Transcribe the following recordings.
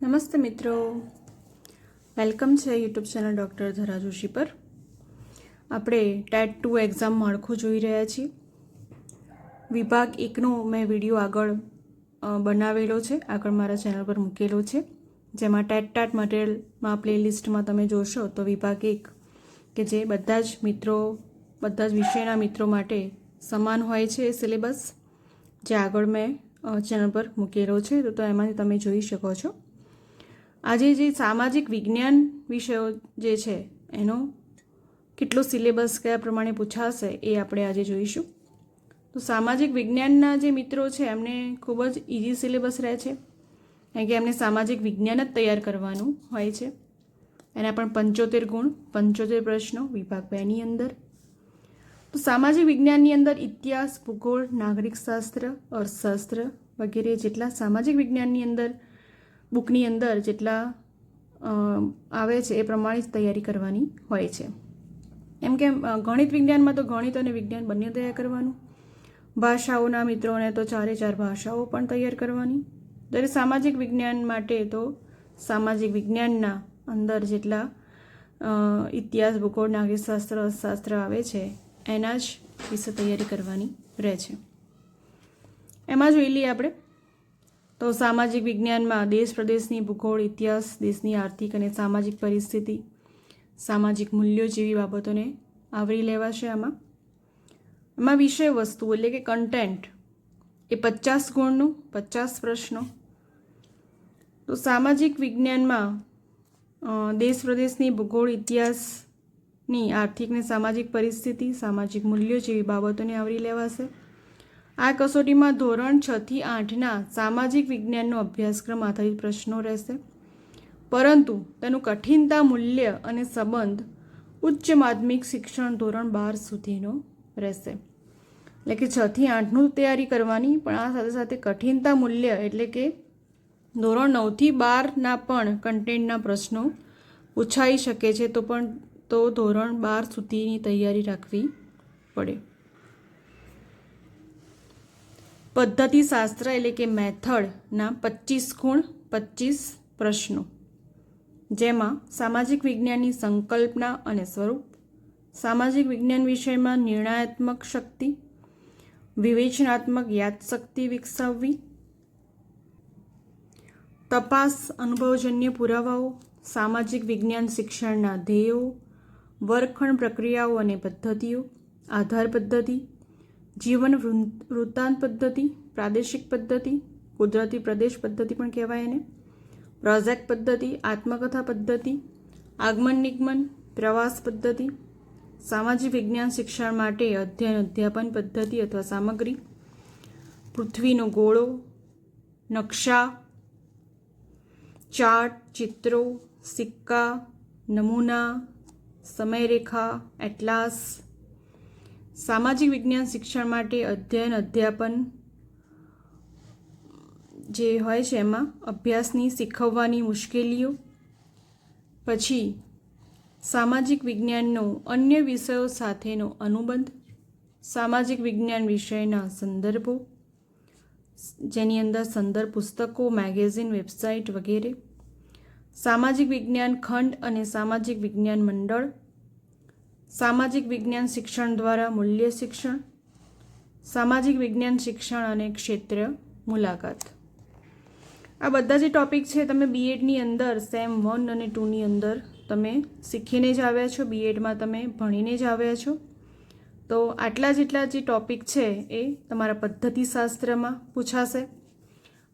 નમસ્તે મિત્રો, વેલકમ છે યુટ્યુબ ચેનલ ડૉક્ટર ધરા જોશી પર. આપણે ટેટ 2 એક્ઝામ માળખું જોઈ રહ્યા છીએ. વિભાગ 1નો મેં વિડીયો આગળ બનાવેલો છે, આગળ મારા ચેનલ પર મૂકેલો છે, જેમાં ટેટ મટીરિયલમાં પ્લેલિસ્ટમાં તમે જોશો તો વિભાગ 1 કે જે બધા જ વિષયના મિત્રો માટે સમાન હોય છે એ સિલેબસ જે આગળ મેં ચેનલ પર મૂકેલો છે, તો એમાંથી તમે જોઈ શકો છો. આજે જે સામાજિક વિજ્ઞાન વિષયો જે છે એનો કેટલો સિલેબસ કયા પ્રમાણે પૂછાશે એ આપણે આજે જોઈશું. તો સામાજિક વિજ્ઞાનના જે મિત્રો છે એમને ખૂબ જ ઇઝી સિલેબસ રહે છે, કારણ કે એમને સામાજિક વિજ્ઞાન જ તૈયાર કરવાનું હોય છે. એના પણ 75 ગુણ, 75 પ્રશ્નો વિભાગ 2ની અંદર. તો સામાજિક વિજ્ઞાનની અંદર ઇતિહાસ, ભૂગોળ, નાગરિક શાસ્ત્ર, અર્થશાસ્ત્ર વગેરે જેટલા સામાજિક વિજ્ઞાનની અંદર બુકની અંદર જેટલા આવે છે એ પ્રમાણે જ તૈયારી કરવાની હોય છે. એમ કે ગણિત વિજ્ઞાનમાં તો ગણિત અને વિજ્ઞાન બંને તૈયાર કરવાનું. ભાષાઓના મિત્રોને તો 4 ભાષાઓ પણ તૈયાર કરવાની. ત્યારે સામાજિક વિજ્ઞાન માટે તો સામાજિક વિજ્ઞાનના અંદર જેટલા ઇતિહાસ, ભૂગોળ, નાગરિક શાસ્ત્ર, અર્થશાસ્ત્ર આવે છે એના જ વિશે તૈયારી કરવાની રહે છે. એમાં જોઈ લઈએ આપણે તો સામાજિક વિજ્ઞાનમાં દેશ પ્રદેશની ભૂગોળ, ઇતિહાસ, દેશની આર્થિક અને સામાજિક પરિસ્થિતિ, સામાજિક મૂલ્યો જેવી બાબતોને આવરી લેવાશે. એમાં વિષય વસ્તુ એટલે કે કન્ટેન્ટ એ 50 ગુણનું, 50 પ્રશ્નો. તો સામાજિક વિજ્ઞાનમાં દેશ પ્રદેશની ભૂગોળ, ઇતિહાસની આર્થિક અને સામાજિક પરિસ્થિતિ, સામાજિક મૂલ્યો જેવી બાબતોને આવરી લેવાશે. આ કસોટીમાં ધોરણ 6 થી 8ના સામાજિક વિજ્ઞાનનો અભ્યાસક્રમ આધારિત પ્રશ્નો રહેશે, પરંતુ તેનું કઠિનતા મૂલ્ય અને સંબંધ ઉચ્ચ માધ્યમિક શિક્ષણ ધોરણ 12 સુધીનો રહેશે. એટલે કે 6 થી 8નું તૈયારી કરવાની, પણ આ સાથે સાથે કઠિનતા મૂલ્ય એટલે કે ધોરણ 9 થી 12ના પણ કન્ટેન્ટના પ્રશ્નો પૂછાઈ શકે છે, તો ધોરણ 12 સુધીની તૈયારી રાખવી પડે. પદ્ધતિશાસ્ત્ર એટલે કે મેથડના 25 ગુણ, 25 પ્રશ્નો, જેમાં સામાજિક વિજ્ઞાનની સંકલ્પના અને સ્વરૂપ, સામાજિક વિજ્ઞાન વિષયમાં નિર્ણયાત્મક શક્તિ, વિવેચનાત્મક યાદશક્તિ વિકસાવવી, તપાસ અનુભવજન્ય પુરાવાઓ, સામાજિક વિજ્ઞાન શિક્ષણના ધ્યેયો, વર્ગખંડ પ્રક્રિયાઓ અને પદ્ધતિઓ, આધાર પદ્ધતિ, જીવન વૃત્તાંત પદ્ધતિ, પ્રાદેશિક પદ્ધતિ, કુદરતી પ્રદેશ પદ્ધતિ પણ કહેવાય એને, પ્રોજેક્ટ પદ્ધતિ, આત્મકથા પદ્ધતિ, આગમન નિગમન, પ્રવાસ પદ્ધતિ, સામાજિક વિજ્ઞાન શિક્ષણ માટે અધ્યાપન પદ્ધતિ અથવા સામગ્રી, પૃથ્વીનો ગોળો, નકશા, ચાર્ટ, ચિત્રો, સિક્કા, નમૂના, સમયરેખા, એટલાસ, સામાજિક વિજ્ઞાન શિક્ષણ માટે અધ્યાપન જે હોય છે એમાં અભ્યાસની શીખવવાની મુશ્કેલીઓ, પછી સામાજિક વિજ્ઞાનનો અન્ય વિષયો સાથેનો અનુબંધ, સામાજિક વિજ્ઞાન વિષયના સંદર્ભો, જેની અંદર સંદર્ભ પુસ્તકો, મેગેઝિન, વેબસાઇટ વગેરે, સામાજિક વિજ્ઞાન ખંડ અને સામાજિક વિજ્ઞાન મંડળ, સામાજિક વિજ્ઞાન શિક્ષણ દ્વારા મૂલ્ય શિક્ષણ, સામાજિક વિજ્ઞાન શિક્ષણ અને ક્ષેત્ર મુલાકાત. આ બધા જે ટૉપિક છે તમે બીએડની અંદર સેમ 1 અને 2ની અંદર તમે શીખીને જ આવ્યા છો, બીએડમાં તમે ભણીને જ આવ્યા છો. તો આટલા જેટલા જે ટૉપિક છે એ તમારા પદ્ધતિશાસ્ત્રમાં પૂછાશે,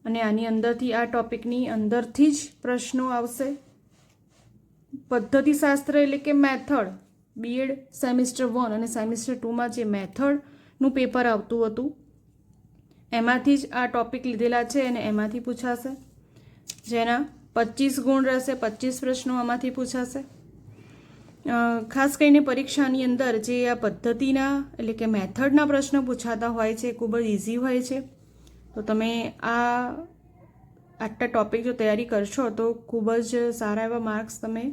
અને આની અંદરથી આ ટૉપિકની અંદરથી જ પ્રશ્નો આવશે. પદ્ધતિશાસ્ત્ર એટલે કે મેથડ, બીએડ સેમિસ્ટર 1 અને સેમિસ્ટર 2માં જે મેથડનું પેપર આવતું હતું એમાંથી જ આ ટૉપિક લીધેલા છે અને એમાંથી પૂછાશે, જેના 25 ગુણ રહેશે, 25 પ્રશ્નો આમાંથી પૂછાશે. ખાસ કરીને પરીક્ષાની અંદર જે આ પદ્ધતિના એટલે કે મેથડના પ્રશ્નો પૂછાતા હોય છે ખૂબ જ ઇઝી હોય છે. તો તમે આટલા ટૉપિક જો તૈયારી કરશો તો ખૂબ જ સારા એવા માર્ક્સ તમે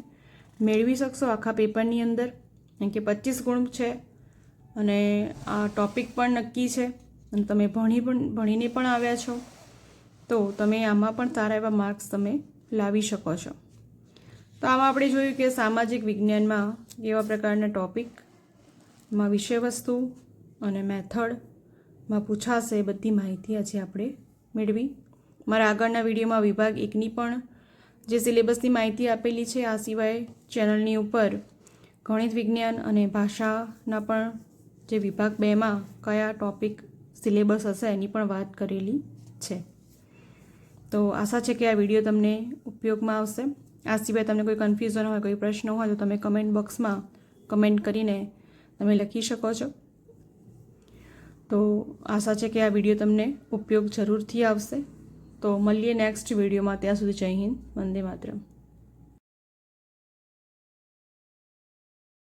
મેળવી શકશો આખા પેપરની અંદર, કારણ કે 25 ગુણ છે અને આ ટૉપિક પણ નક્કી છે અને તમે ભણીને પણ આવ્યા છો, તો તમે આમાં પણ સારા એવા માર્ક્સ તમે લાવી શકો છો. તો આમાં આપણે જોયું કે સામાજિક વિજ્ઞાનમાં એવા પ્રકારના ટૉપિકમાં વિષયવસ્તુ અને મેથડમાં પૂછાશે એ બધી માહિતી આજે આપણે મેળવી. મારા આગળના વિડીયોમાં વિભાગ 1ની પણ જે સિલેબસની માહિતી આપેલી છે, આ સિવાય ચેનલની ઉપર ગણિત વિજ્ઞાન અને ભાષાના પણ જે વિભાગ 2માં કયા ટૉપિક સિલેબસ હશે એની પણ વાત કરેલી છે. તો આશા છે કે આ વિડીયો તમને ઉપયોગમાં આવશે. આ સિવાય તમને કોઈ કન્ફ્યુઝન હોય, કોઈ પ્રશ્ન હોય તો તમે કમેન્ટ બોક્સમાં કમેન્ટ કરીને તમે લખી શકો છો. તો આશા છે કે આ વિડીયો તમને ઉપયોગ જરૂરથી આવશે. તો મળીએ નેક્સ્ટ વિડીયોમાં. ત્યાં સુધી જય હિન્દ, વંદે માતરમ.